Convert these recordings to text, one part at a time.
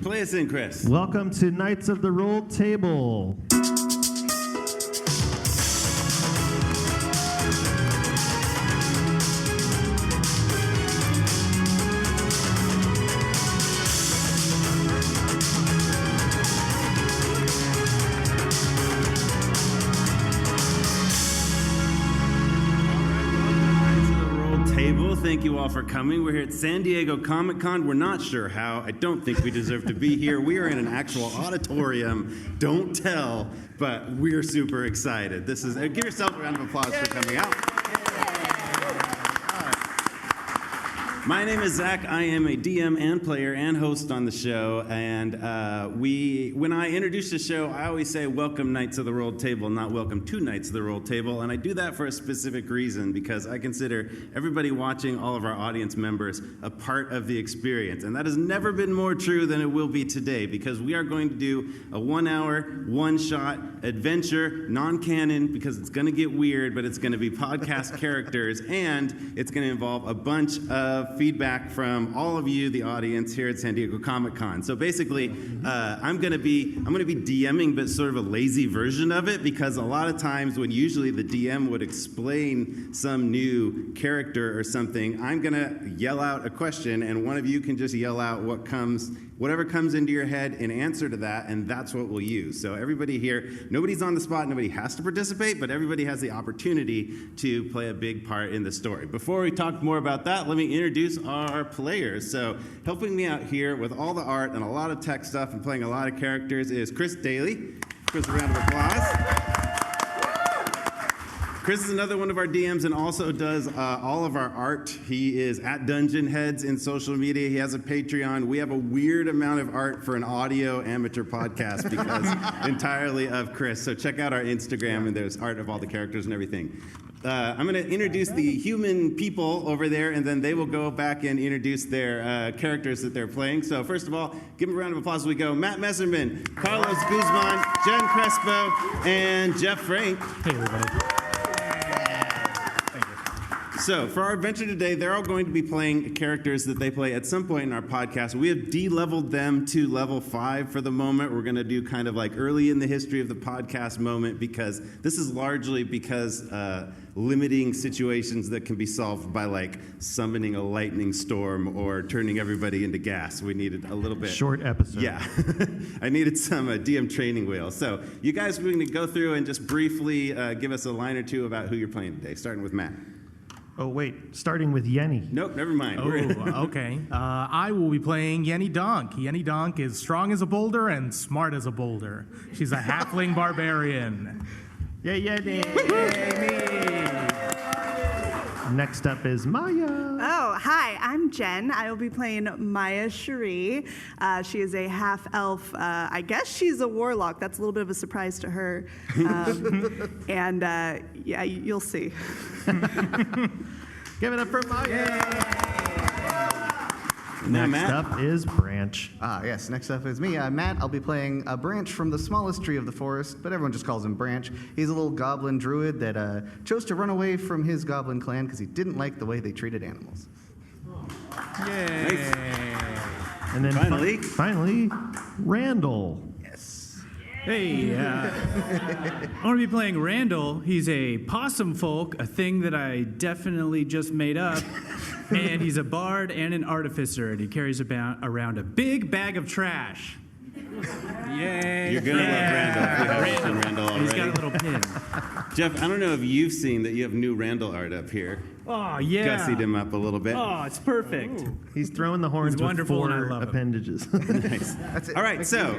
Play us in, Chris. Welcome to Knights of the Roll Table. Thank you all for coming. We're here at San Diego Comic-Con. We're not sure how. I don't think we deserve to be here. We are in an actual auditorium. Don't tell, but we're super excited. This is give yourself a round of applause for coming out. My name is Zach. I am a DM and player and host on the show. And when I introduce the show, I always say, welcome Knights of the Roll Table, not welcome to Knights of the Roll Table. And I do that for a specific reason, because I consider everybody watching, all of our audience members, a part of the experience. And that has never been more true than it will be today, because we are going to do a 1 hour, one-shot adventure, non-canon, because it's going to get weird, but it's going to be podcast characters, and it's going to involve a bunch of feedback from all of you, the audience here at San Diego Comic-Con. So basically, I'm going to be DMing, but sort of a lazy version of it, because a lot of times when usually the DM would explain some new character or something, I'm going to yell out a question, and one of you can just yell out whatever comes into your head in answer to that, and that's what we'll use. So everybody here, nobody's on the spot, nobody has to participate, but everybody has the opportunity to play a big part in the story. Before we talk more about that, let me introduce our players. So helping me out here with all the art and a lot of tech stuff and playing a lot of characters is Chris Daly. Chris, a round of applause. Chris is another one of our DMs and also does all of our art. He is at Dungeon Heads in social media. He has a Patreon. We have a weird amount of art for an audio amateur podcast because entirely of Chris. So check out our Instagram, and there's art of all the characters and everything. I'm going to introduce the human people over there, and then they will go back and introduce their characters that they're playing. So first of all, give them a round of applause as we go. Matt Messerman, Carlos Guzman, Jen Crespo, and Jeff Frank. Hey, everybody. So, for our adventure today, they're all going to be playing characters that they play at some point in our podcast. We have de-leveled them to level 5 for the moment. We're going to do kind of like early in the history of the podcast moment, because this is largely because limiting situations that can be solved by like summoning a lightning storm or turning everybody into gas. We needed a little bit. Short episode. Yeah. I needed some DM training wheels. So, you guys are going to go through and just briefly give us a line or two about who you're playing today, starting with Matt. Oh, wait. Starting with Yenni. Nope, never mind. Oh, okay. I will be playing Yenni Donk. Yenni Donk is strong as a boulder and smart as a boulder. She's a halfling barbarian. Yeah, Yenni. Next up is Maya. Oh, hi, I'm Jen. I will be playing Maya Cherie. She is a half-elf. I guess she's a warlock. That's a little bit of a surprise to her. Yeah, you'll see. Give it up for Maya. Now, Next Matt. up is Branch. Yes, next up is me, Matt. I'll be playing a Branch from the smallest tree of the forest, but everyone just calls him Branch. He's a little goblin druid that chose to run away from his goblin clan because he didn't like the way they treated animals. Yay. Nice. And then finally, Randall. Hey, I'm going to be playing Randall. He's a possum folk, a thing that I definitely just made up. And he's a bard and an artificer, and he carries around a big bag of trash. Yay. You're going to love Randall. If you haven't seen Randall already. He's got a little pin. Jeff, I don't know if you've seen that you have new Randall art up here. Oh, yeah. Gussied him up a little bit. Oh, it's perfect. He's throwing the horns with wonderful, and I 4 love him. appendages. Nice. That's it. All right, so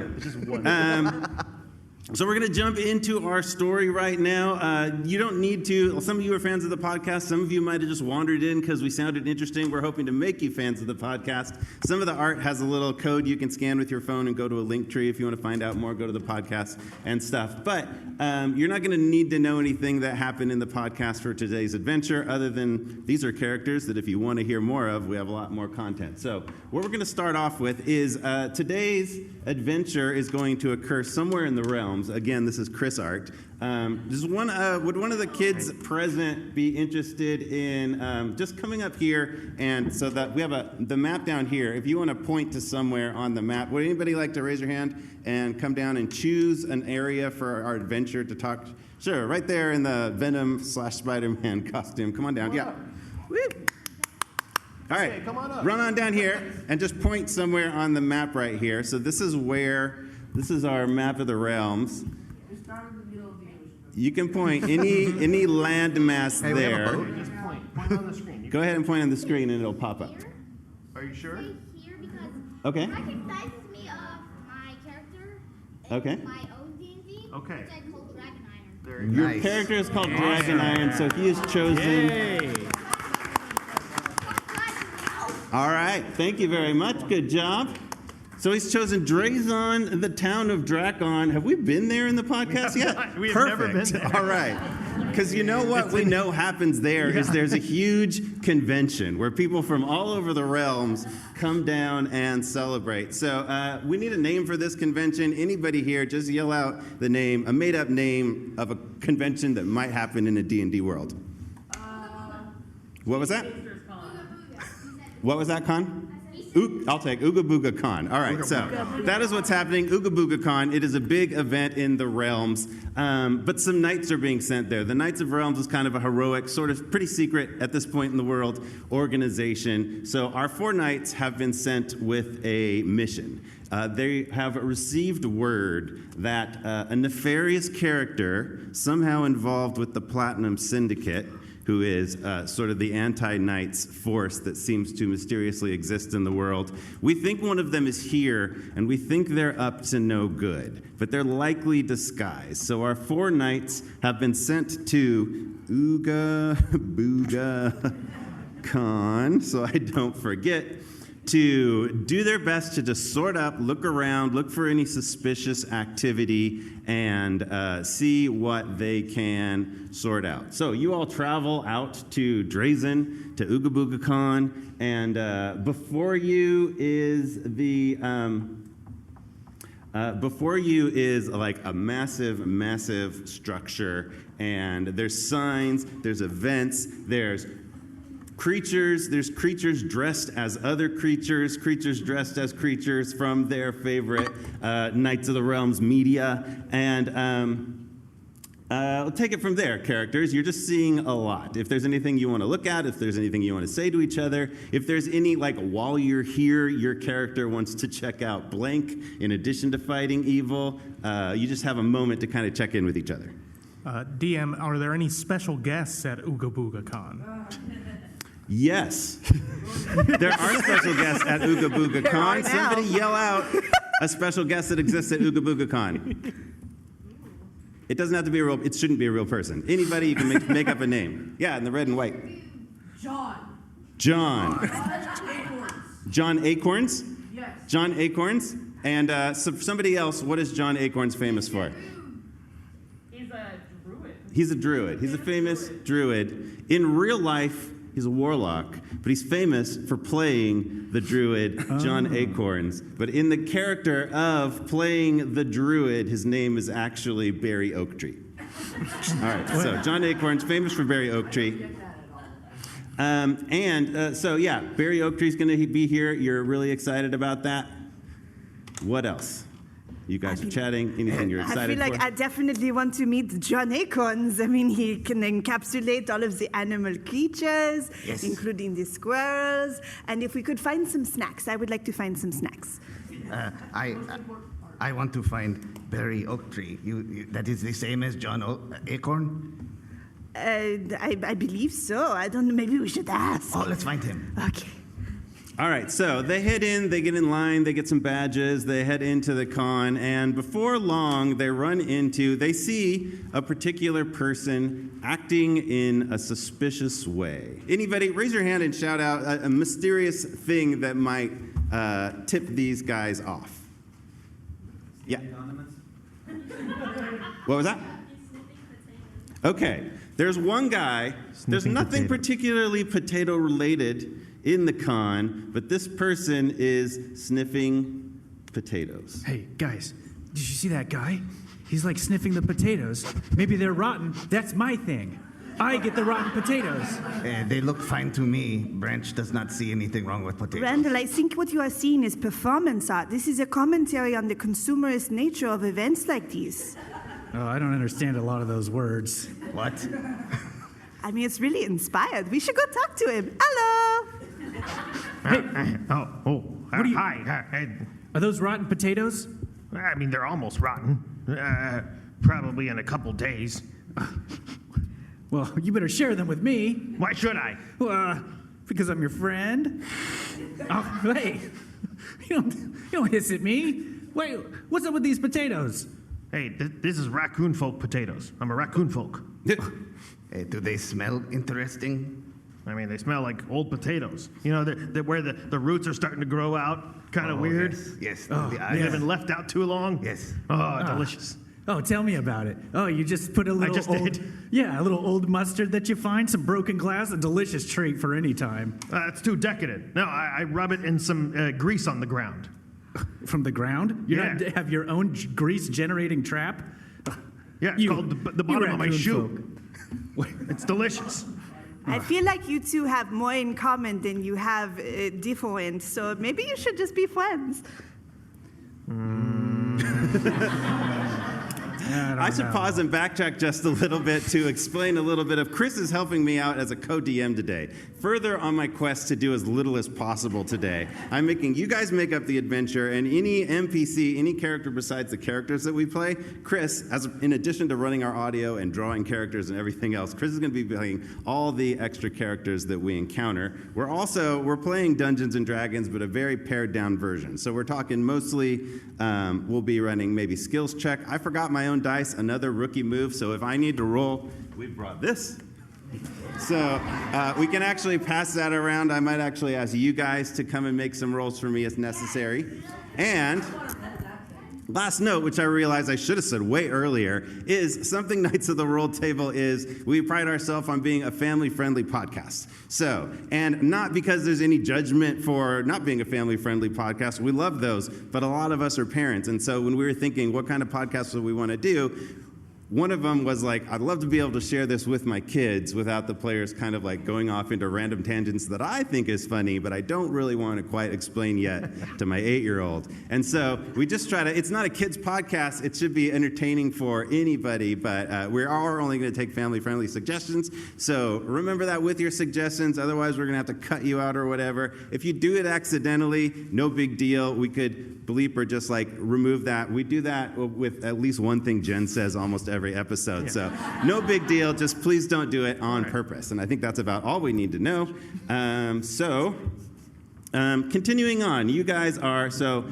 we're going to jump into our story right now. You don't need to. Some of you are fans of the podcast. Some of you might have just wandered in because we sounded interesting. We're hoping to make you fans of the podcast. Some of the art has a little code you can scan with your phone and go to a link tree if you want to find out more. Go to the podcast and stuff. But you're not going to need to know anything that happened in the podcast for today's adventure, other than these are characters that if you want to hear more of, we have a lot more content. So what we're going to start off with is today's adventure is going to occur somewhere in the realm Realms. Again, this is Chris art. Would one of the kids present be interested in just coming up here, and so that we have the map down here. If you want to point to somewhere on the map, would anybody like to raise your hand and come down and choose an area for our adventure to talk? Sure, right there in the Venom/Spider-Man costume. Come on down. Yeah. Woo. All right, come on up. Run on down here and just point somewhere on the map right here. So this is our map of the realms. You can point any landmass there. Just point on the screen. Go ahead and point on the screen and it'll pop up. Are you sure? Here because Okay. it recognizes me of my character in Okay. my own D&D, Okay. which I call Dragon Iron. Very Your Nice. character is called Dragon Iron, so he is chosen. Yay! All right, thank you very much. Good job. So he's chosen Drazon, the town of Drakon. Have we been there in the podcast yet? We have never been there. All right. Because you know what we know happens there is there's a huge convention where people from all over the realms come down and celebrate. So we need a name for this convention. Anybody here, just yell out the name, a made-up name of a convention that might happen in a D&D world. What was that? What was that, Con? I'll take Ooga Booga Con. All right, so that is what's happening. Ooga Booga Con. It is a big event in the realms, but some knights are being sent there. The Knights of Realms is kind of a heroic, sort of pretty secret at this point in the world organization. So our 4 knights have been sent with a mission. They have received word that a nefarious character, somehow involved with the Platinum Syndicate, who is sort of the anti-Knights force that seems to mysteriously exist in the world. We think one of them is here, and we think they're up to no good, but they're likely disguised. So our 4 knights have been sent to Ooga Booga Con, so I don't forget, to do their best to just sort up, look around, look for any suspicious activity, and see what they can sort out. So you all travel out to Drazon, to Ooga Booga Con, and before you is like a massive structure, and there's signs, there's events, there's creatures dressed as other creatures dressed as creatures from their favorite Knights of the Realms media, and we'll take it from there, characters. You're just seeing a lot. If there's anything you want to look at, if there's anything you want to say to each other, if there's any, like, while you're here, your character wants to check out blank in addition to fighting evil, you just have a moment to kind of check in with each other. DM, are there any special guests at Ooga Booga Con? Yes. There are special guests at Ooga Booga Con. Somebody yell out a special guest that exists at Ooga Booga Con. It doesn't have to be it shouldn't be a real person. Anybody, you can make up a name. Yeah, in the red and white. John. John Acorns? Yes. John Acorns? And somebody else, what is John Acorns famous for? He's a druid. He's a druid. He's a famous druid. In real life, he's a warlock, but he's famous for playing the druid, John Acorns. But in the character of playing the druid, his name is actually Barry Oaktree. All right, so John Acorns, famous for Barry Oaktree. So yeah, Barry Oaktree's going to be here. You're really excited about that. What else? You guys are chatting. Anything you're excited for? I feel like I definitely want to meet John Acorns. I mean, he can encapsulate all of the animal creatures, including the squirrels. And if we could find some snacks, I would like to find some snacks. I want to find Barry Oaktree. That is the same as John Acorn? I believe so. I don't know. Maybe we should ask. Oh, let's find him. Okay. All right, so they head in, they get in line, they get some badges, they head into the con, and before long, they see a particular person acting in a suspicious way. Anybody, raise your hand and shout out a mysterious thing that might tip these guys off. Yeah. What was that? Okay, there's one guy, there's nothing particularly potato-related in the con, but this person is sniffing potatoes. Hey, guys, did you see that guy? He's like sniffing the potatoes. Maybe they're rotten. That's my thing. I get the rotten potatoes. They look fine to me. Branch does not see anything wrong with potatoes. Randall, I think what you are seeing is performance art. This is a commentary on the consumerist nature of events like these. Oh, I don't understand a lot of those words. What? I mean, it's really inspired. We should go talk to him. Hello. Hi. Are those rotten potatoes? I mean, they're almost rotten. Probably in a couple days. Well, you better share them with me. Why should I? Because I'm your friend. Oh, hey, you don't hiss at me. Wait, what's up with these potatoes? Hey, this is raccoon folk potatoes. I'm a raccoon folk. Hey, do they smell interesting? I mean, they smell like old potatoes. You know, they're where the roots are starting to grow out, kind of weird. Yes. They haven't been left out too long. Yes. Oh, delicious. Oh, tell me about it. Oh, you just put a little did. Yeah, a little old mustard that you find, some broken glass, a delicious treat for any time. It's too decadent. No, I rub it in some grease on the ground. From the ground? You Yeah. have your own grease-generating trap? Yeah, it's called the bottom of my raccoon shoe. folk. It's delicious. I feel like you two have more in common than you have different, so maybe you should just be friends. I should pause and backtrack just a little bit to explain a little bit of Chris is helping me out as a co-DM today. Further on my quest to do as little as possible today, I'm making you guys make up the adventure, and any NPC, any character besides the characters that we play, Chris, in addition to running our audio and drawing characters and everything else, Chris is going to be playing all the extra characters that we encounter. We're playing Dungeons and Dragons, but a very pared down version. So we're talking mostly, we'll be running maybe skills check. I forgot my own dice, another rookie move, so if I need to roll, we brought this. So we can actually pass that around. I might actually ask you guys to come and make some rolls for me as necessary. And last note, which I realized I should have said way earlier, is something Knights of the Roll Table is we pride ourselves on being a family-friendly podcast. So, and not because there's any judgment for not being a family-friendly podcast. We love those, but a lot of us are parents. And so when we were thinking what kind of podcast would we want to do, one of them was like, I'd love to be able to share this with my kids without the players kind of like going off into random tangents that I think is funny, but I don't really want to quite explain yet to my 8-year-old. And so we just try to, it's not a kids podcast, it should be entertaining for anybody, but we are only going to take family-friendly suggestions. So remember that with your suggestions, otherwise we're going to have to cut you out or whatever. If you do it accidentally, no big deal. We could bleep or just like remove that. We do that with at least one thing Jen says almost every episode. So no big deal. Just please don't do it on purpose. And I think that's about all we need to know. Continuing on, you guys are, so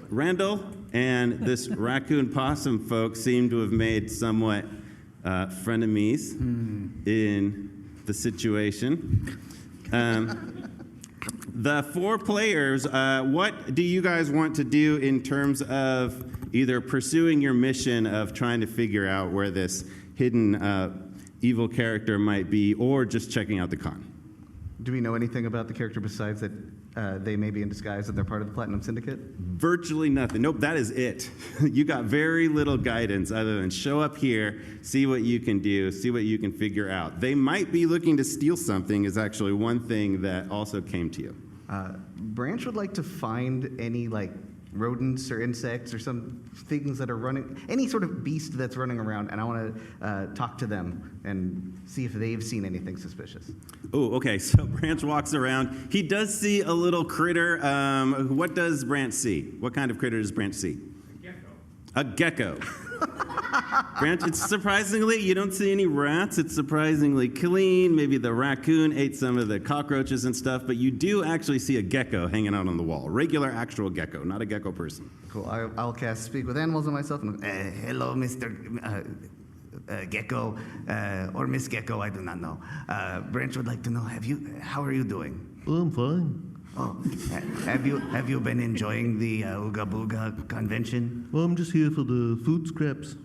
Randall and this raccoon possum folk seem to have made somewhat frenemies in the situation. The 4 players, what do you guys want to do in terms of either pursuing your mission of trying to figure out where this hidden evil character might be, or just checking out the con? Do we know anything about the character besides that they may be in disguise that they're part of the Platinum Syndicate? Virtually nothing. Nope, that is it. You got very little guidance other than show up here, see what you can do, see what you can figure out. They might be looking to steal something is actually one thing that also came to you. Branch would like to find any, like, rodents or insects or some things that are running, any sort of beast that's running around, and I want to talk to them and see if they've seen anything suspicious. Oh, okay, so Branch walks around. He does see a little critter. What does Branch see? What kind of critter does Branch see? A gecko. Branch, it's surprisingly, you don't see any rats. It's surprisingly clean. Maybe the raccoon ate some of the cockroaches and stuff, but you do actually see a gecko hanging out on the wall. Regular, actual gecko, not a gecko person. Cool. I'll cast Speak with Animals on myself. And hello, Mr. Gecko, or Miss Gecko, I do not know. Branch would like to know, how are you doing? Oh, I'm fine. Oh, have you been enjoying the Ooga Booga convention? Well, I'm just here for the food scraps.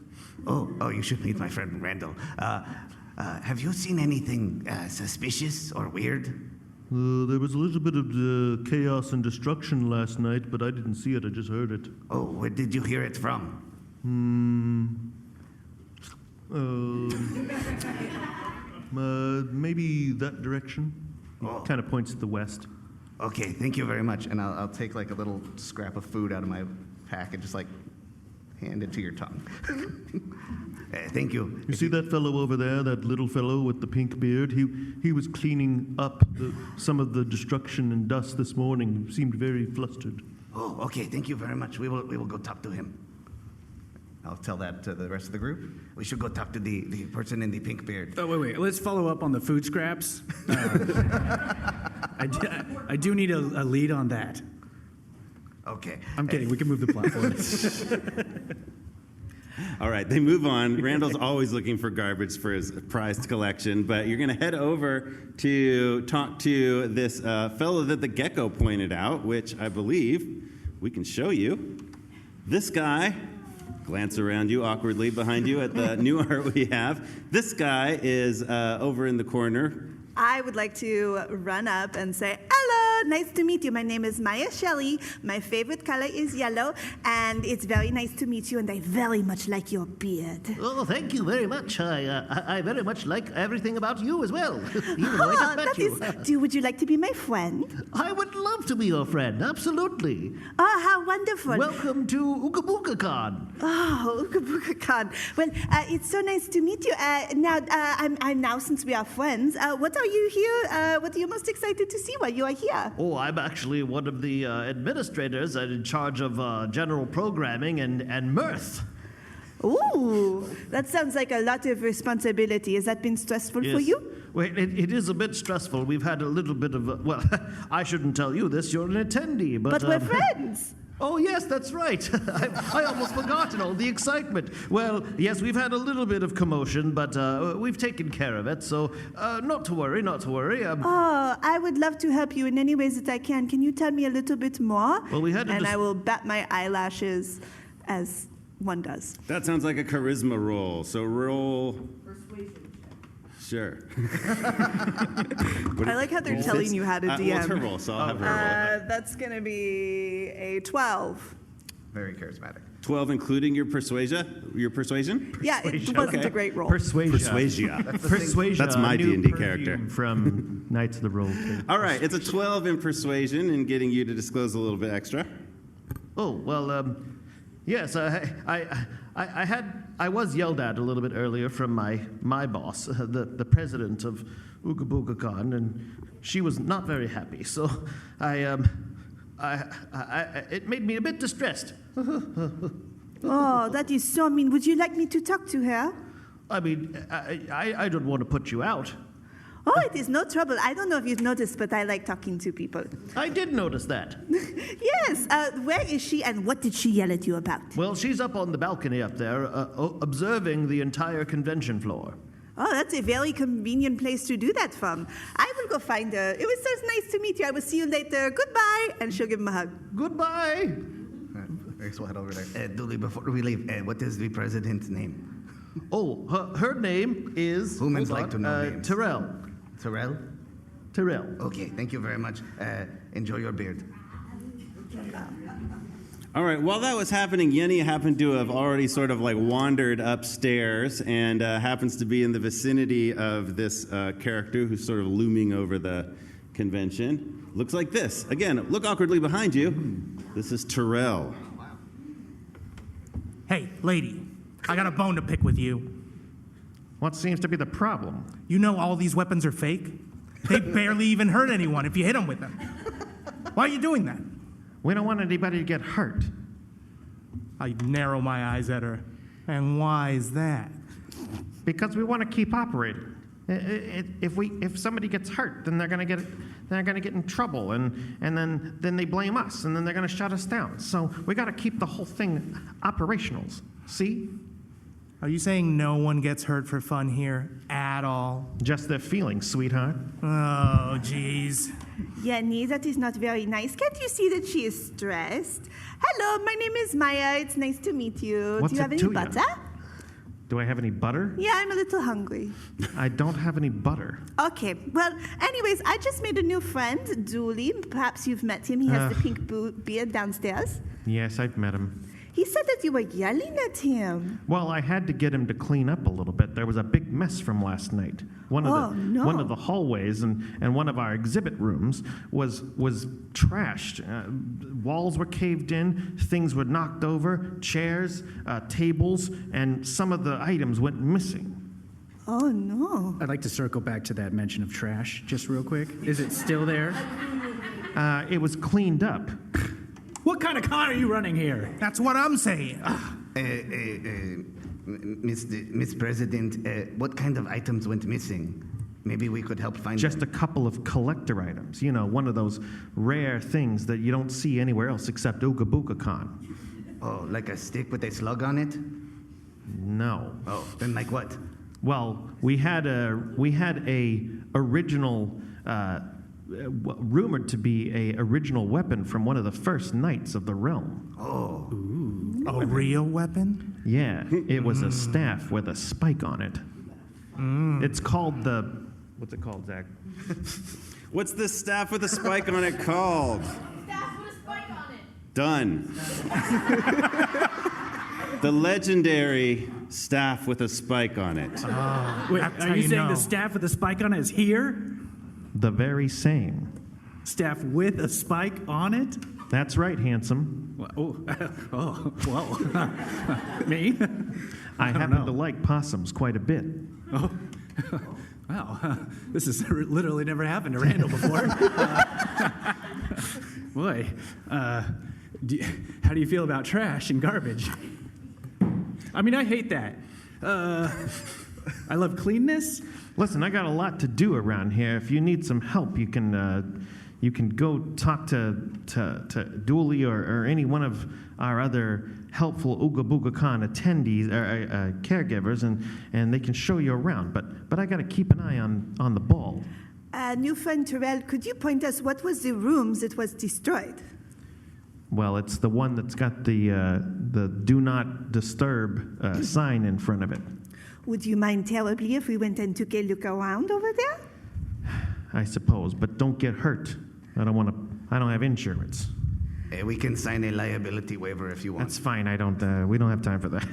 Oh, you should meet my friend Randall. Have you seen anything suspicious or weird? There was a little bit of chaos and destruction last night, but I didn't see it. I just heard it. Oh, where did you hear it from? Maybe that direction. He kind of points to the west. Okay, thank you very much. And I'll take like a little scrap of food out of my pack and just like hand it to your tongue. Thank you. You see that fellow over there, that little fellow with the pink beard? He was cleaning up some of the destruction and dust this morning. He seemed very flustered. Oh, okay, thank you very much. We will go talk to him. I'll tell that to the rest of the group. We should go talk to the person in the pink beard. Oh, wait. Let's follow up on the food scraps. I do need a lead on that. Okay. I'm kidding. We can move the platform. All right, they move on. Randall's always looking for garbage for his prized collection, but you're going to head over to talk to this fellow that the gecko pointed out, which I believe we can show you. This guy, glance around you awkwardly behind you at the new art we have. This guy is over in the corner. I would like to run up and say, hello, nice to meet you. My name is Maya Shelley. My favorite color is yellow, and it's very nice to meet you, and I very much like your beard. Oh, thank you very much. I very much like everything about you as well. Even though I just met you. Would you like to be my friend? I would love to be your friend, absolutely. Oh, how wonderful. Welcome to Ooga-Booga-Con. Oh, Ooga-Booga-Con. Well, it's so nice to meet you. I'm now, since we are friends, what are you here? What are you most excited to see while you are here? Oh, I'm actually one of the administrators in charge of general programming and mirth. Ooh, that sounds like a lot of responsibility. Has that been stressful for you? Well, it is a bit stressful. We've had a little bit of well, I shouldn't tell you this. You're an attendee, but we're friends. Oh, yes, that's right. I almost forgotten all the excitement. Well, yes, we've had a little bit of commotion, but we've taken care of it, so not to worry, not to worry. I would love to help you in any ways that I can. Can you tell me a little bit more? Well, we had to I will bat my eyelashes as one does. That sounds like a charisma roll, so roll... Persuasion. Sure. I like how they're telling you how to DM. What's her roll? So I'll have her roll. That's going to be a 12. Very charismatic. 12, including your persuasion? Yeah, it wasn't a great roll. Persuasion. That's my new D&D perfume character. From Knights of the Roll. All right, it's a 12 in persuasion and getting you to disclose a little bit extra. Oh, well, yes, I was yelled at a little bit earlier from my boss, the president of Ooga-Booga-Con, and she was not very happy. So it made me a bit distressed. Oh, that is so mean. Would you like me to talk to her? I mean, I don't want to put you out. Oh, it is no trouble. I don't know if you've noticed, but I like talking to people. I did notice that. Yes. Where is she, and what did she yell at you about? Well, she's up on the balcony up there, observing the entire convention floor. Oh, that's a very convenient place to do that from. I will go find her. It was so nice to meet you. I will see you later. Goodbye. And she'll give him a hug. Goodbye. I guess we'll head over there. Dooley, before we leave, what is the president's name? Oh, her name is... Humans like to know names. Terrell. Terrell? Terrell. Okay, thank you very much. Enjoy your beard. All right, while that was happening, Yenni happened to have already sort of like wandered upstairs and happens to be in the vicinity of this character who's sort of looming over the convention. Looks like this. Again, look awkwardly behind you. This is Terrell. Hey, lady, I got a bone to pick with you. What seems to be the problem? You know all these weapons are fake? They barely even hurt anyone if you hit them with them. Why are you doing that? We don't want anybody to get hurt. I narrow my eyes at her. And why is that? Because we want to keep operating. If somebody gets hurt, then they're going to get in trouble, and then they blame us, and then they're going to shut us down. So we got to keep the whole thing operational. See? Are you saying no one gets hurt for fun here at all? Just their feelings, sweetheart. Oh, jeez. Yenni, that is not very nice. Can't you see that she is stressed? Hello, my name is Maya. It's nice to meet you. What's Do you have it any to you? butter? Do I have any butter? Yeah, I'm a little hungry. I don't have any butter. Okay, well, anyways, I just made a new friend, Dooley. Perhaps you've met him. He has the pink beard downstairs. Yes, I've met him. He said that you were yelling at him. Well, I had to get him to clean up a little bit. There was a big mess from last night. One of the hallways and one of our exhibit rooms was trashed. Walls were caved in, things were knocked over, chairs, tables, and some of the items went missing. Oh, no. I'd like to circle back to that mention of trash just real quick. Is it still there? It was cleaned up. What kind of con are you running here? That's what I'm saying. Miss President, what kind of items went missing? Maybe we could help find Just them. a couple of collector items. You know, one of those rare things that you don't see anywhere else except Ooga Booga Con. Oh, like a stick with a slug on it? No. Oh, then like what? Well, we had a original, rumored to be a original weapon from one of the first knights of the realm. Oh. A real weapon? Yeah, it was a staff with a spike on it. It's called what's it called, Zach? What's this staff with a spike on it called? Staff with a spike on it. Done. The legendary staff with a spike on it. Wait, That's are how you you saying know. the staff with the spike on it is here? The very same. Staff with a spike on it? That's right, handsome. Whoa. Me? I happen to like possums quite a bit. Oh, wow. This has literally never happened to Randall before. Boy, how do you feel about trash and garbage? I mean, I hate that. I love cleanness. Listen, I got a lot to do around here. If you need some help, you can go talk to Dooley or any one of our other helpful Ooga Booga Con attendees or caregivers, and they can show you around. But I got to keep an eye on the ball. New friend Terrell, could you point us what was the rooms that was destroyed? Well, it's the one that's got the "Do Not Disturb" sign in front of it. Would you mind terribly if we went and took a look around over there? I suppose, but don't get hurt. I don't have insurance. We can sign a liability waiver if you want. That's fine. We don't have time for that.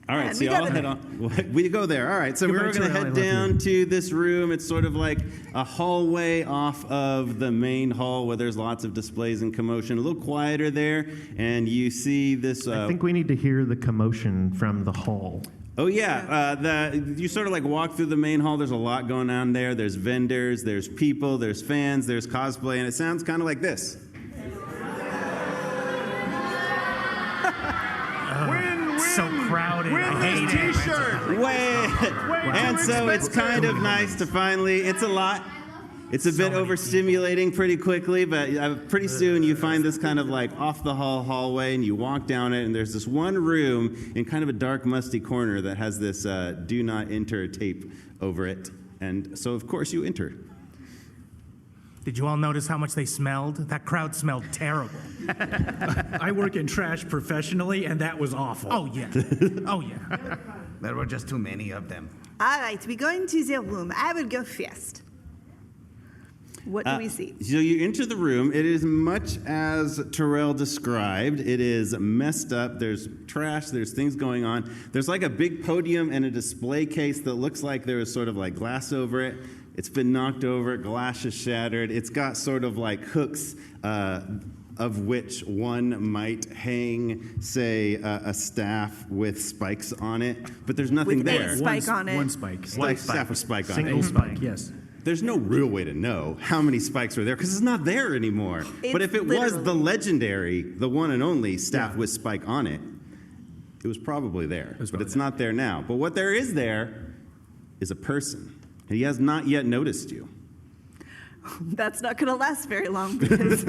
All right, And so we y'all gotta- head on. We go there. All right, so Goodbye, we're going to Terrell, I head love down to this room. It's sort of like a hallway off of the main hall where there's lots of displays and commotion. A little quieter there, and you see this. I think we need to hear the commotion from the hall. Oh yeah, you sort of like walk through the main hall. There's a lot going on there. There's vendors, there's people, there's fans, there's cosplay, and it sounds kind of like this. So crowded. I hate it. T-shirt. And so it's kind of nice to finally. It's a lot. It's a bit overstimulating pretty quickly, but pretty soon you find this kind of like off the hall hallway, and you walk down it, and there's this one room in kind of a dark, musty corner that has this "Do Not Enter" tape over it, and so of course you enter. Did you all notice how much they smelled? That crowd smelled terrible. I work in trash professionally, and that was awful. Oh, yeah. Oh, yeah. There were just too many of them. All right, we go into the room. I will go first. What do we see? So you enter the room. It is much as Terrell described. It is messed up. There's trash. There's things going on. There's like a big podium and a display case that looks like there is sort of like glass over it. It's been knocked over. Glass is shattered. It's got sort of like hooks, of which one might hang, say, a staff with spikes on it. But there's nothing With there. a spike on it. One spike. Staff with spike on Single it. spike. Yes. There's no real way to know how many spikes are there because it's not there anymore. But if It's it was literally- the legendary, the one and only staff with spike on it, it was probably there. But it's not there now. But what there is a person. And he has not yet noticed you. That's not going to last very long because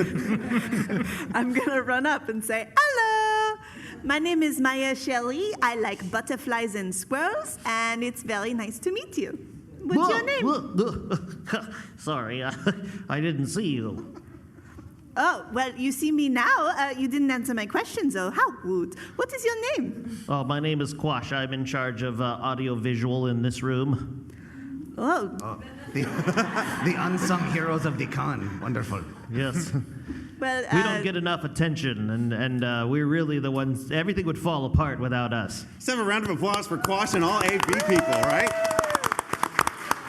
I'm going to run up and say, hello, my name is Maya Shelley. I like butterflies and squirrels, and it's very nice to meet you. What's your name? Sorry, I didn't see you. Oh, well, you see me now. You didn't answer my question, though. How rude. What is your name? Oh, my name is Quash. I'm in charge of audio-visual in this room. Oh, The unsung heroes of the con. Wonderful. Yes. Well, We don't get enough attention, and we're really the ones. Everything would fall apart without us. Let's have a round of applause for Quash and all AB people, right?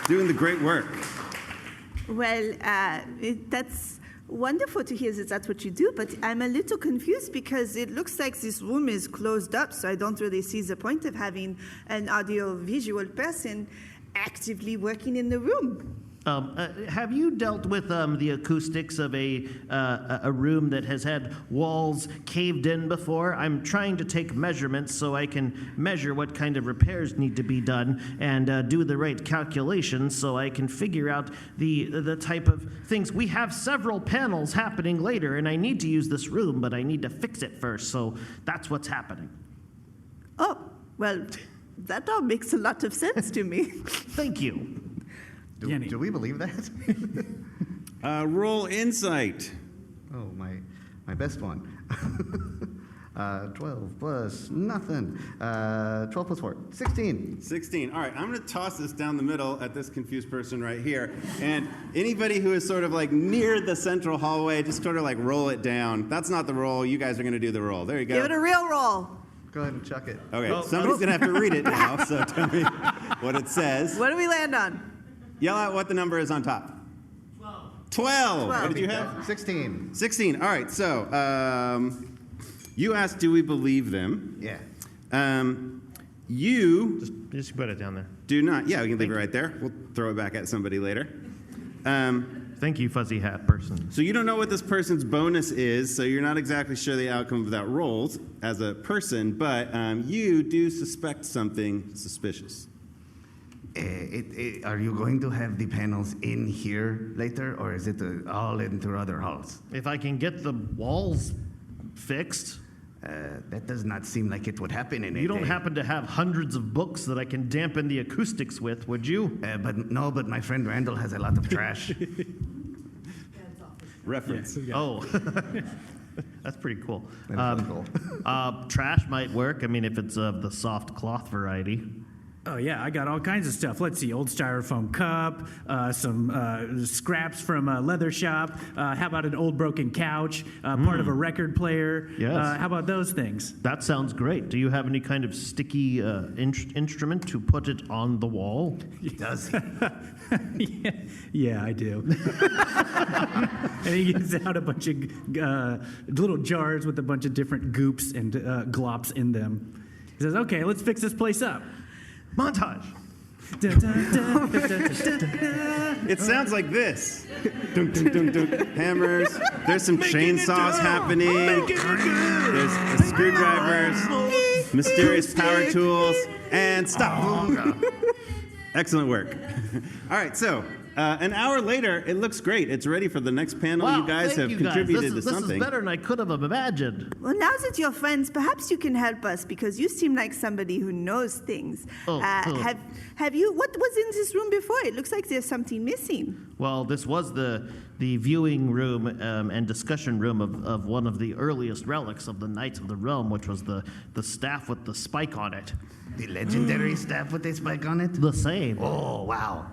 Doing the great work. Well, that's wonderful to hear that that's what you do, but I'm a little confused because it looks like this room is closed up, so I don't really see the point of having an audio-visual person actively working in the room. Have you dealt with the acoustics of a room that has had walls caved in before? I'm trying to take measurements so I can measure what kind of repairs need to be done and do the right calculations so I can figure out the type of things. We have several panels happening later, and I need to use this room, but I need to fix it first, so that's what's happening. Oh, well, that all makes a lot of sense to me. Thank you. Do we believe that? Roll insight. Oh, my best one. 12 plus nothing. 12 plus 4. 16. 16. All right, I'm going to toss this down the middle at this confused person right here. And anybody who is sort of like near the central hallway, just sort of like roll it down. That's not the roll. You guys are going to do the roll. There you go. Give it a real roll. Go ahead and chuck it. Okay, somebody's going to have to read it now, so tell me what it says. What do we land on? Yell out what the number is on top. 12. What did you have? 16. 16. All right, so you asked, do we believe them? Yeah. You Just put it down there. do not. Yeah, we can leave it right there. We'll throw it back at somebody later. Thank you, fuzzy hat person. So you don't know what this person's bonus is, so you're not exactly sure the outcome of that rolls as a person, but you do suspect something suspicious. Are you going to have the panels in here later, or is it all into other halls? If I can get the walls fixed. That does not seem like it would happen in a You don't day. happen to have hundreds of books that I can dampen the acoustics with, would you? But my friend Randall has a lot of trash. Reference. Yeah. Oh, that's pretty cool. That is really cool. Trash might work. I mean, if it's of the soft cloth variety. Oh, yeah, I got all kinds of stuff. Let's see, old styrofoam cup, some scraps from a leather shop. How about an old broken couch, part of a record player? Yes. How about those things? That sounds great. Do you have any kind of sticky instrument to put it on the wall? Does Yeah, I do. And he gets out a bunch of little jars with a bunch of different goops and glops in them. He says, okay, let's fix this place up. Montage. It sounds like this. Dunk, dunk, dunk, dunk. Hammers. There's some chainsaws happening. There's screwdrivers, mysterious power tools, and stop. Excellent work. All right, so an hour later, it looks great. It's ready for the next panel. Wow, You guys thank have you contributed to This something. is better than I could have imagined. Well, now that you're friends, perhaps you can help us because you seem like somebody who knows things. Have you? What was in this room before? It looks like there's something missing. Well, this was the viewing room and discussion room of one of the earliest relics of the Knights of the Realm, which was the staff with the spike on it. the legendary staff with a spike on it? The same. Oh, wow.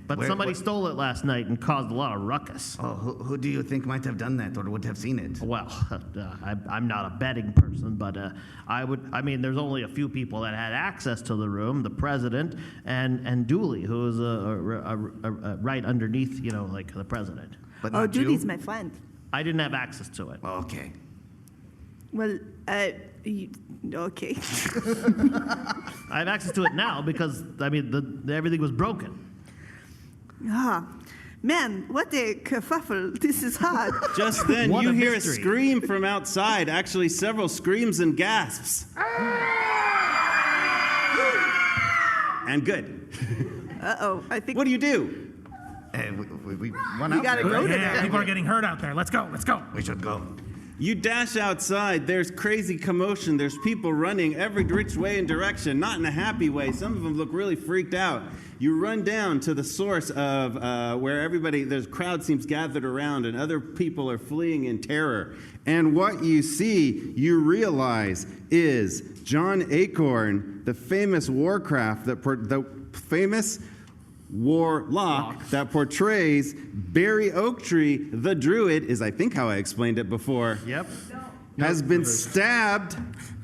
But somebody stole it last night and caused a lot of ruckus. Oh, who do you think might have done that or would have seen it? Well, I'm not a betting person, but I mean, there's only a few people that had access to the room: the president and Dooley, who is right underneath, like the president. But Oh, not Dooley's you? my friend. I didn't have access to it. Okay. Well, okay. I have access to it now because everything was broken. Ah, man, what a kerfuffle. This is hard. Just then, What you a hear mystery. a scream from outside. Actually, several screams and gasps. And good. Uh-oh, I think What do you do? We run we out gotta there, go right? to Yeah, that. people are getting hurt out there. Let's go. Let's go. We should go. You dash outside. There's crazy commotion. There's people running every which way and direction, not in a happy way. Some of them look really freaked out. You run down to the source of where there's a crowd seems gathered around, and other people are fleeing in terror. And what you see, you realize, is John Acorn, the famous Warcraft, the famous warlock that portrays Barry Oaktree, the druid, is I think how I explained it before. Yep. Has been stabbed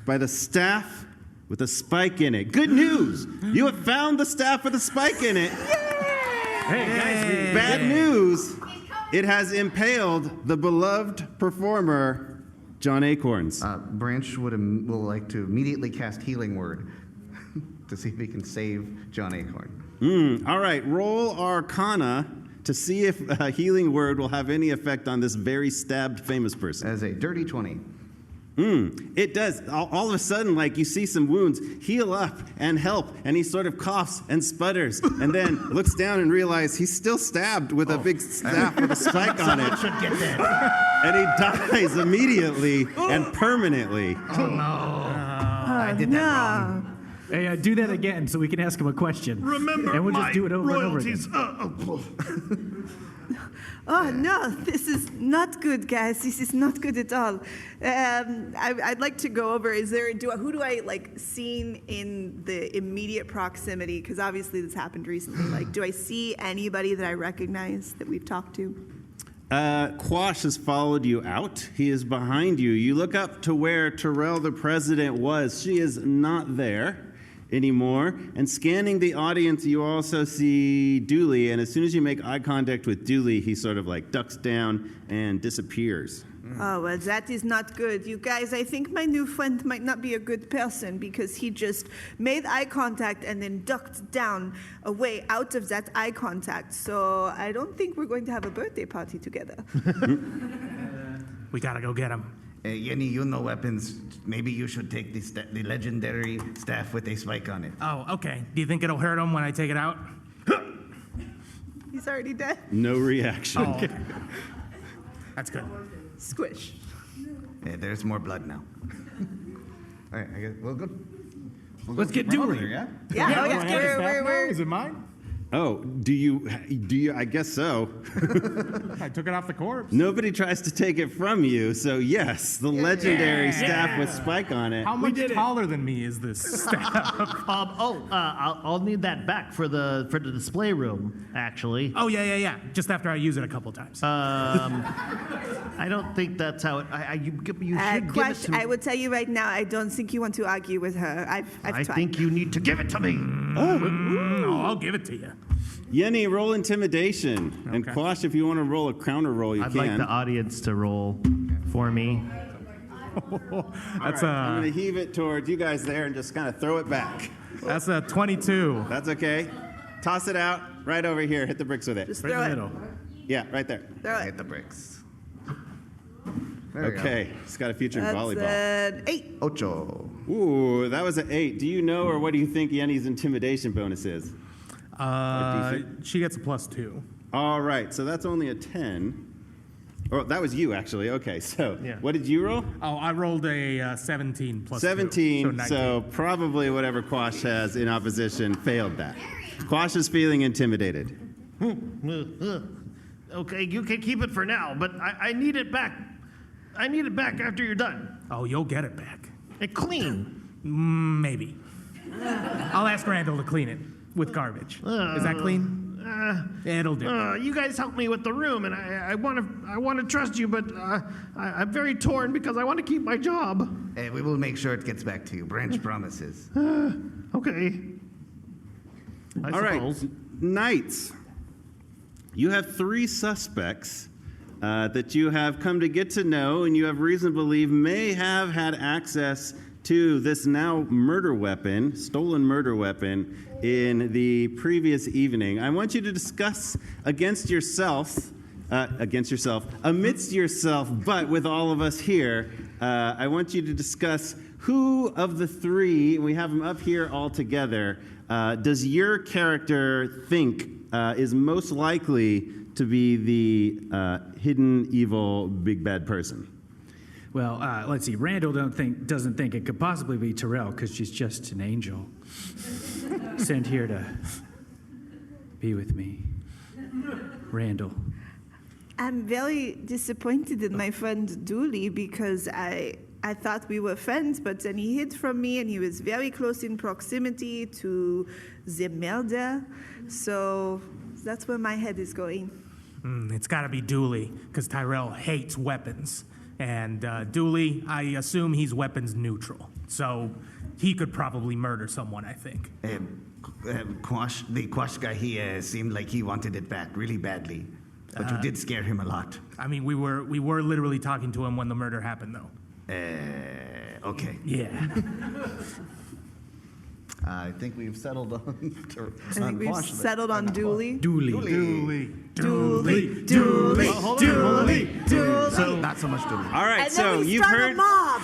by the staff with a spike in it. Good news! You have found the staff with a spike in it. Hey, guys. Bad news! It has impaled the beloved performer, John Acorns. Branch will like to immediately cast Healing Word to see if he can save John Acorn. All right, roll Arcana to see if a healing word will have any effect on this very stabbed famous person. As a dirty 20. It does. All of a sudden, like, you see some wounds heal up and help, and he sort of coughs and sputters, and then looks down and realizes he's still stabbed with a big staff with a spike on it. Should get that. And he dies immediately and permanently. Oh, no. I did that wrong. Hey, do that again so we can ask him a question. Remember and we'll my just do it over royalties. and over again. Oh, no, this is not good, guys. This is not good at all. I'd like to go over, who do I, like, seen in the immediate proximity? Because obviously this happened recently. Like, do I see anybody that I recognize that we've talked to? Quash has followed you out. He is behind you. You look up to where Terrell the president was. She is not there anymore. And scanning the audience, you also see Dooley. And as soon as you make eye contact with Dooley, he sort of like ducks down and disappears. Oh, well, that is not good. You guys, I think my new friend might not be a good person because he just made eye contact and then ducked down away out of that eye contact. So I don't think we're going to have a birthday party together. We gotta go get him. Yenni, you know weapons. Maybe you should take the legendary staff with a spike on it. Oh, okay. Do you think it'll hurt him when I take it out? He's already dead. No reaction. Oh, okay. That's good. Squish. There's more blood now. All right, I guess we'll go. Let's get Run over Dooley. there, yeah? Yeah, do I have his back now? Is it mine? Oh, do you? I guess so. I took it off the corpse. Nobody tries to take it from you, so yes, the legendary staff with spike on it. How much taller than me is this staff? I'll need that back for the display room, actually. Oh, yeah. Just after I use it a couple times. I don't think that's how it. You should give it to me. I would tell you right now, I don't think you want to argue with her. I've I tried. think you need to give it to me. No, I'll give it to you. Yenni, roll intimidation. And Okay. Quash, if you want to roll a counter roll, you I'd can. like the audience to roll for me. That's I'm going to a heave it towards you guys there and just kind of throw it back. 22. That's okay. Toss it out right over here. Hit the bricks with it. Just Right in throw the it. middle. Yeah, right there. Throw it. Hit the bricks. There we go. Okay. It's got a future in That's volleyball. an 8. Ocho. Ooh, that was an 8. Do you know, or what do you think Yenni's intimidation bonus is? She gets a +2. All right, so that's only a 10. Oh, that was you, actually. Okay, so Yeah. what did you roll? Oh, I rolled a 17 + 2. 17, 19. so probably whatever Quash has in opposition failed that. Quash is feeling intimidated. Okay, you can keep it for now, but I need it back. I need it back after you're done. Oh, you'll get it back. And clean. Maybe. I'll ask Randall to clean it with garbage. Is that clean? It'll do. You guys help me with the room, and I want to trust you, but I'm very torn because I want to keep my job. Hey, we will make sure it gets back to you. Branch promises. Okay. All right, Knights, you have 3 suspects that you have come to get to know and you have reason to believe may have had access to this now murder weapon, stolen murder weapon, in the previous evening. I want you to discuss amidst yourself, but with all of us here, I want you to discuss who of the 3, and we have them up here all together, does your character think is most likely to be the hidden evil big bad person? Well, let's see. Randall doesn't think it could possibly be Terrell because she's just an angel sent here to be with me. Randall. I'm very disappointed in my friend Dooley because I I thought we were friends, but then he hid from me, and he was very close in proximity to the murder. So that's where my head is going. It's got to be Dooley, because Tyrell hates weapons. And Dooley, I assume he's weapons neutral. So he could probably murder someone, I think. Quash, the Quash guy, he seemed like he wanted it back really badly. But you did scare him a lot. I mean, we were literally talking to him when the murder happened, though. Okay. Yeah. I think we've settled on. I think we've settled on Dooley. Dooley. So, not so much Dooley. All right, And so then we you've start heard. a mob.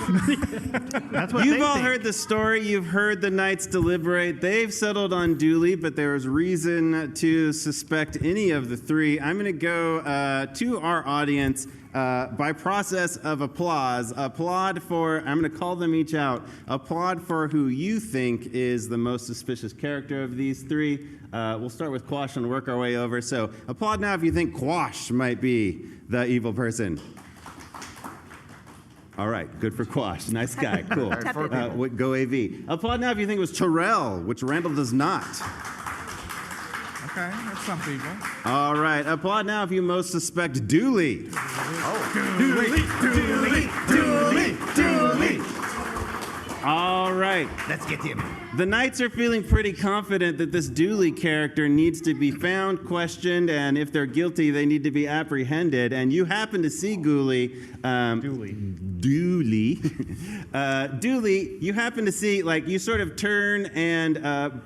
That's what You've they all think. heard the story. You've heard the knights deliberate. They've settled on Dooley, but there is reason to suspect any of the three. I'm going to go to our audience by process of applause. Applaud for, I'm going to call them each out. Applaud for who you think is the most suspicious character of these three. We'll start with Quash and work our way over. So applaud now if you think Quash might be the evil person. All right, good for Quash. Nice guy, cool. Go AV. Applaud now if you think it was Terrell, which Randall does not. Okay, that's some people. All right, applaud now if you most suspect Dooley. Dooley. All right. Let's get him. The knights are feeling pretty confident that this Dooley character needs to be found, questioned, and if they're guilty, they need to be apprehended. And you happen to see Dooley. Dooley, you happen to see, like, you sort of turn and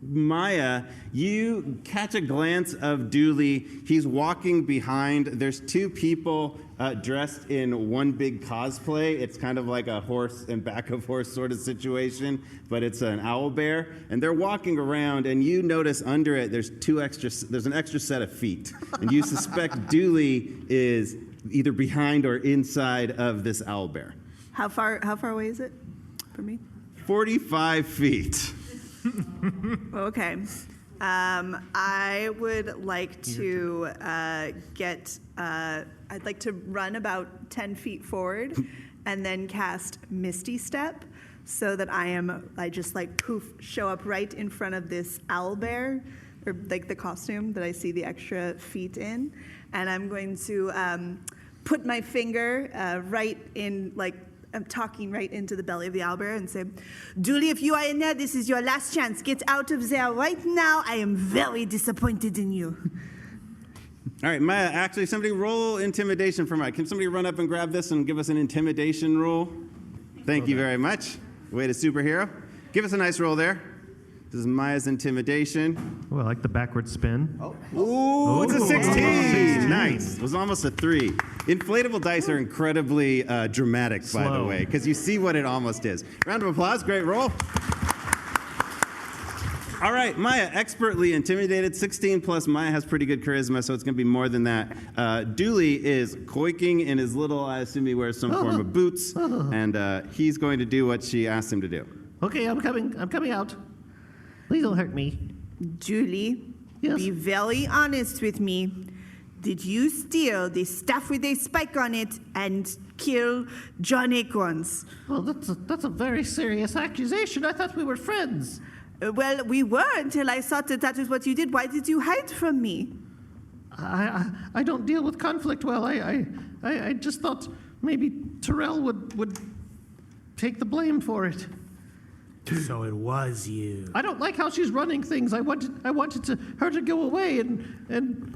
Maya, you catch a glance of Dooley. He's walking behind. There's two people dressed in one big cosplay. It's kind of like a horse and back of horse sort of situation, but it's an owl bear. And they're walking around, and you notice under it there's an extra set of feet. And you suspect Dooley is either behind or inside of this owl bear. How far away is it from me? 45 feet. Okay. I would like to I'd like to run about 10 feet forward and then cast Misty Step so that I just like poof, show up right in front of this owl bear, or like the costume that I see the extra feet in. And I'm going to put my finger right in, like, I'm talking right into the belly of the owlbear and say, Dooley, if you are in there, this is your last chance. Get out of there right now. I am very disappointed in you. All right, Maya, actually, somebody roll intimidation for Maya. Can somebody run up and grab this and give us an intimidation roll? Thank you very much. Way to superhero. Give us a nice roll there. This is Maya's intimidation. Oh, I like the backward spin. Ooh, it's a 16. Nice. It was almost a 3. Inflatable dice are incredibly dramatic, by the way, because you see what it almost is. Round of applause. Great roll. All right, Maya, expertly intimidated. 16 plus Maya has pretty good charisma, so it's going to be more than that. Dooley is quaking in his little, I assume he wears some form of boots, and he's going to do what she asked him to do. Okay, I'm coming out. Please don't hurt me. Julie, Yes? be very honest with me. Did you steal the stuff with a spike on it and kill John Acorns? Well, that's a very serious accusation. I thought we were friends. Well, we were until I thought that was what you did. Why did you hide from me? I don't deal with conflict well. I just thought maybe Terrell would take the blame for it. So it was you. I don't like how she's running things. I wanted her to go away, and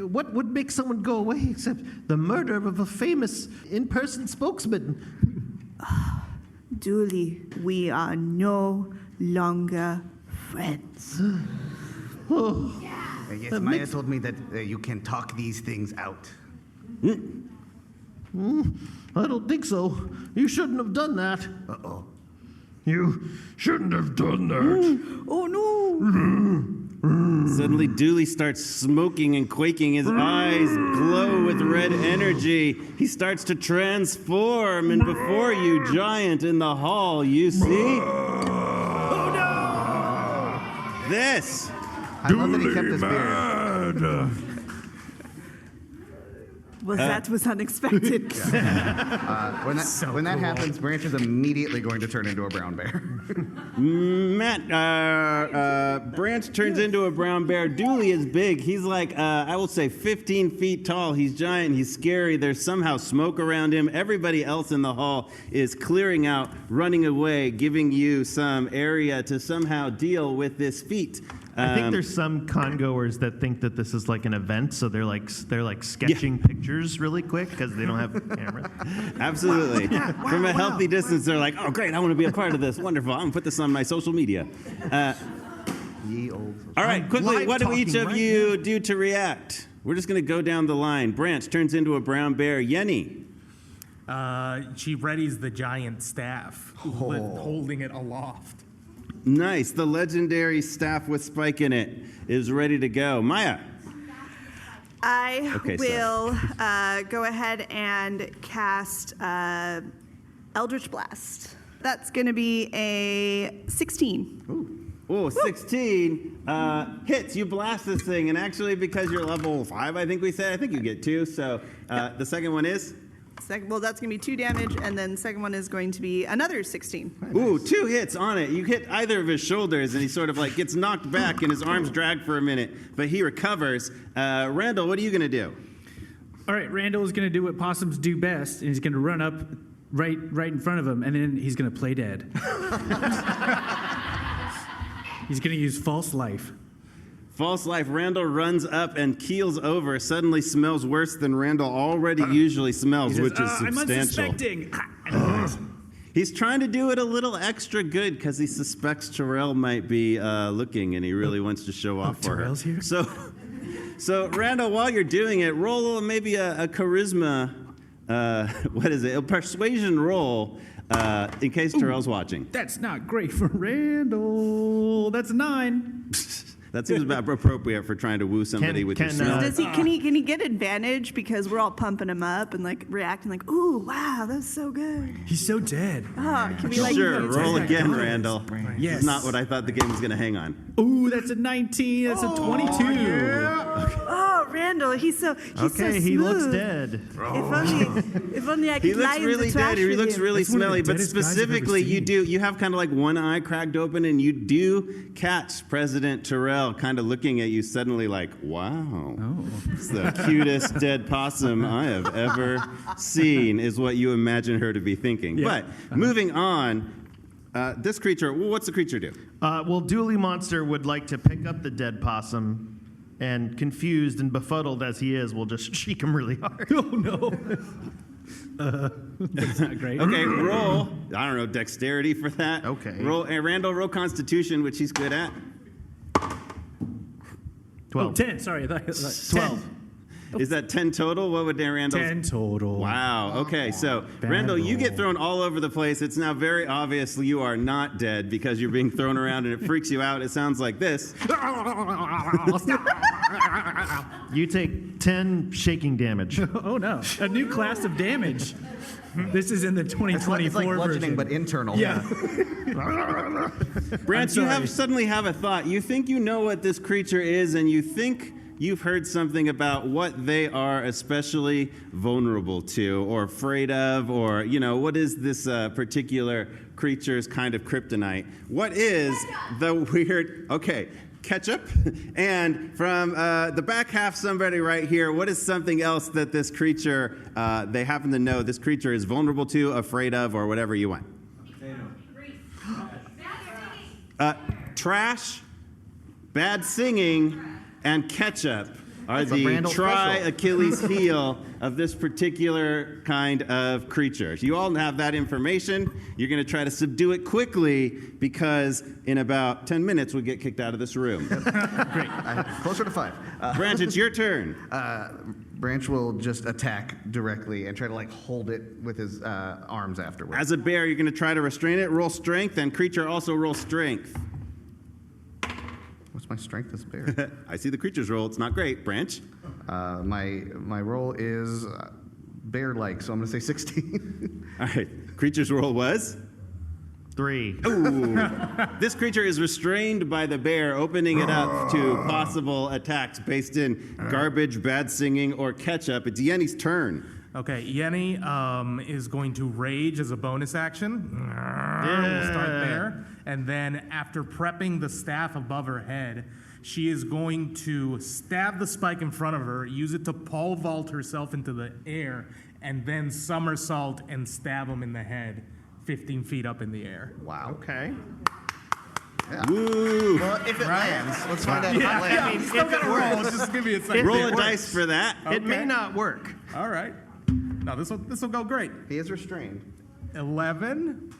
what would make someone go away except the murder of a famous in-person spokesman? Dooley, we are no longer friends. Yes, Maya told me that you can talk these things out. I don't think so. You shouldn't have done that. Uh-oh. You shouldn't have done that. Oh, no. Suddenly, Dooley starts smoking and quaking. His eyes glow with red energy. He starts to transform, and before you, giant in the hall, you see... Oh, no! This. I love that he kept his beard. Well, that was unexpected. When that happens, Branch is immediately going to turn into a brown bear. Matt, Branch turns into a brown bear. Dooley is big. He's like, I will say 15 feet tall. He's giant. He's scary. There's somehow smoke around him. Everybody else in the hall is clearing out, running away, giving you some area to somehow deal with this feat. I think there's some congoers that think that this is like an event, so they're like sketching pictures really quick because they don't have cameras. Absolutely. From a healthy distance, they're like, oh, great, I want to be a part of this. Wonderful. I'm going to put this on my social media. Ye old. All right, quickly, live what do each talking of right you do to react? We're just going to go down the line. Branch turns into a brown bear. Yenni. She readies the giant staff, holding it aloft. Nice. The legendary staff with Spike in it is ready to go. Maya. I Okay, will go ahead and cast Eldritch Blast. That's going to be a 16. Oh, 16 hits. You blast this thing, and actually, because you're level 5, I think we said, I think you get 2. So the second one is? Well, that's going to be 2 damage, and then the second one is going to be another 16. Ooh, 2 hits on it. You hit either of his shoulders, and he sort of like gets knocked back, and his arms drag for a minute, but he recovers. Randall, what are you going to do? All right, Randall is going to do what possums do best, and he's going to run up right in front of him, and then he's going to play dead. He's going to use false life. False life. Randall runs up and keels over, suddenly smells worse than Randall already usually smells, He says, which is I'm substantial. unsuspecting. He's trying to do it a little extra good because he suspects Terrell might be looking, and he really wants to show off for Terrell's her. here? So Randall, while you're doing it, roll maybe a charisma, what is it, a persuasion roll in case Terrell's watching. That's not great for Randall. That's a 9. That seems about appropriate for trying to woo somebody with your smell. Can he get advantage because we're all pumping him up and like reacting like, ooh, wow, that was so good. He's so dead. Oh, can we like Sure, roll again, Randall. Yes. It's not what I thought the game was going to hang on. Ooh, that's a 19. That's a 22. Oh, Randall, he's so smooth. He looks dead. If only I could He looks lie in really the trash dead. He with looks you. really That's one of the smelly. But deadest guys I've ever specifically, seen. you have kind of like one eye cracked open, and you do catch President Terrell kind of looking at you suddenly like, wow. It's the cutest dead possum I have ever seen, is what you imagine her to be thinking. Yeah. But moving on, this creature, what's the creature do? Well, Dooley Monster would like to pick up the dead possum, and confused and befuddled as he is, will just shake him really hard. Oh, no. That's not great. Okay, roll, I don't know, dexterity for that. Okay. Randall, roll Constitution, which he's good at. 12. Oh, 10. Sorry. I thought 12. Is that 10 total? What would Randall? 10 total. Wow. Okay, so Bad Randall, you get roll. thrown all over the place. It's now very obvious you are not dead because you're being thrown around and it freaks you out. It sounds like this. You take 10 shaking damage. Oh, no. A new class of damage. This is in the 2024 It's like bludgeoning, version. but internal. Yeah. Branch, you suddenly have a thought. You think you know what this creature is, and you think you've heard something about what they are especially vulnerable to or afraid of, or, what is this particular creature's kind of kryptonite? What is the weird... Okay, ketchup. And from the back half, somebody right here, what is something else that this creature, they happen to know this creature is vulnerable to, afraid of, or whatever you want? Trash, bad singing, and ketchup are That's a the Randall tri-Achilles heel of this particular kind of creature. You all have that information. You're going to try to subdue it quickly because in about 10 minutes we'll get kicked out of this room. Great. Closer to 5. Branch, it's your turn. Branch will just attack directly and try to hold it with his arms afterwards. As a bear, you're going to try to restrain it. Roll strength, and creature also roll strength. What's my strength as a bear? I see the creature's roll. It's not great. Branch? My roll is bear-like, so I'm going to say 16. All right. Creature's roll was? 3. Ooh. This creature is restrained by the bear, opening it up to possible attacks based in garbage, bad singing, or ketchup. It's Yenni's turn. Okay, Yenni is going to rage as a bonus action. We'll start there. And then after prepping the staff above her head, she is going to stab the spike in front of her, use it to pole vault herself into the air, and then somersault and stab him in the head 15 feet up in the air. Wow. Okay. Woo! Well, if it lands, let's find out if it lands. Yeah, I mean, still gotta roll. Just give me a second. Roll a dice for that. It may not work. All right. No, this will go great. He is restrained. 11.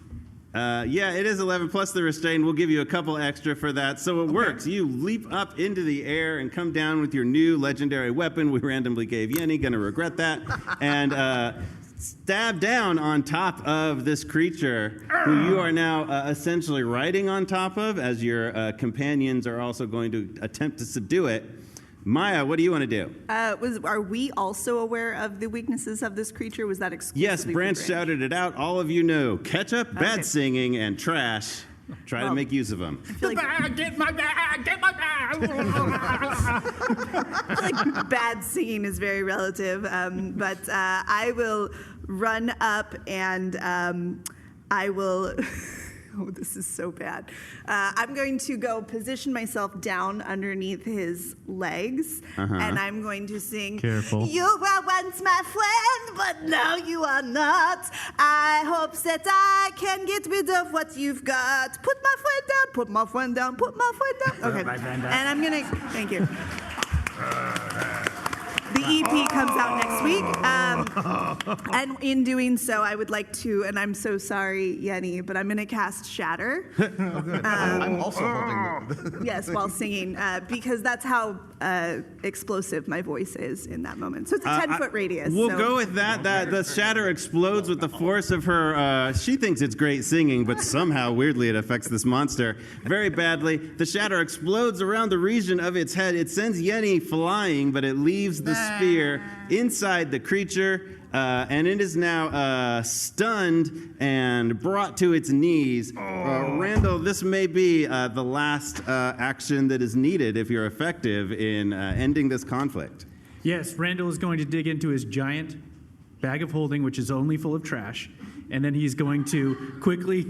Yeah, it is 11 plus the restraint. We'll give you a couple extra for that. So it works. You leap up into the air and come down with your new legendary weapon we randomly gave Yenni. Gonna regret that. And stab down on top of this creature who you are now essentially riding on top of, as your companions are also going to attempt to subdue it. Maya, what do you want to do? Are we also aware of the weaknesses of this creature? Was that exclusively Yes, for Branch shouted it out. All of you know. Ketchup, bad Okay. singing, and trash. Try to make use of them. I feel like, Get my bag! Get my bag! I feel like bad singing is very relative, but I will run up and I will. Oh, this is so bad. I'm going to go position myself down underneath his legs, and I'm going to sing, Careful. You were once my friend, but now you are not. I hope that I can get rid of what you've got. Put my friend down, put my friend down, put my friend down. Okay, and I'm going to, thank you. The EP comes out next week. And in doing so, I would like to, and I'm so sorry, Yenni, but I'm going to cast Shatter. Oh, good. I'm also holding the... Yes, while singing, because that's how explosive my voice is in that moment. So it's a 10-foot radius. We'll so. go with that. The shatter explodes with the force of her. She thinks it's great singing, but somehow, weirdly, it affects this monster very badly. The shatter explodes around the region of its head. It sends Yenni flying, but it leaves the spear inside the creature. And it is now stunned and brought to its knees. Randall, this may be the last action that is needed if you're effective in ending this conflict. Yes, Randall is going to dig into his giant bag of holding, which is only full of trash, and then he's going to quickly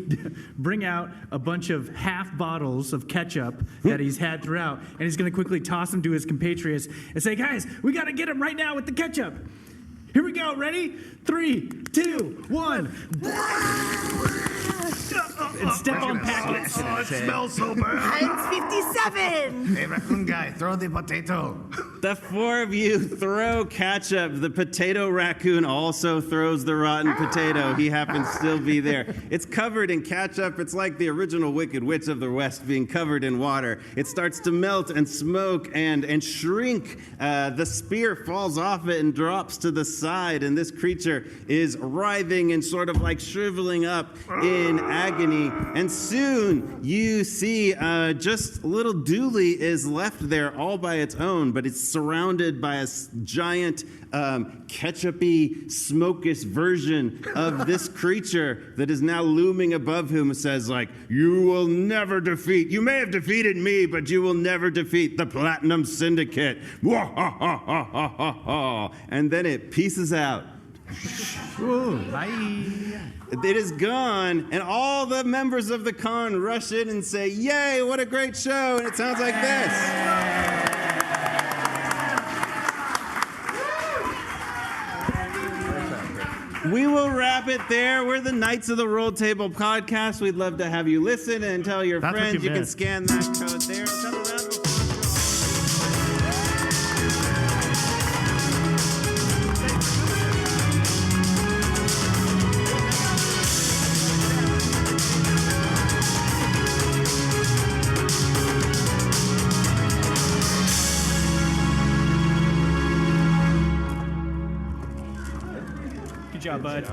bring out a bunch of half bottles of ketchup that he's had throughout, and he's going to quickly toss them to his compatriots and say, guys, we got to get him right now with the ketchup. Here we go. Ready? 3, 2, 1. And step on packets. Oh, it smells so bad. Heinz 57! Hey, raccoon guy, throw the potato. The four of you throw ketchup. The potato raccoon also throws the rotten potato. He happens to still be there. It's covered in ketchup. It's like the original Wicked Witch of the West being covered in water. It starts to melt and smoke and shrink. The spear falls off it and drops to the side, and this creature is writhing and sort of like shriveling up in agony. And soon you see just little Dooley is left there all by its own, but it's surrounded by a giant ketchup-y, smokish version of this creature that is now looming above him. It says, like, you will never defeat, you may have defeated me, but you will never defeat the Platinum Syndicate. And then it pieces out. Ooh, bye. It is gone, and all the members of the con rush in and say, yay, what a great show, and it sounds like this. We will wrap it there. We're the Knights of the Roll Table podcast. We'd love to have you listen and tell your That's what friends. you You can missed. scan that code there. Come around. Good job, bud.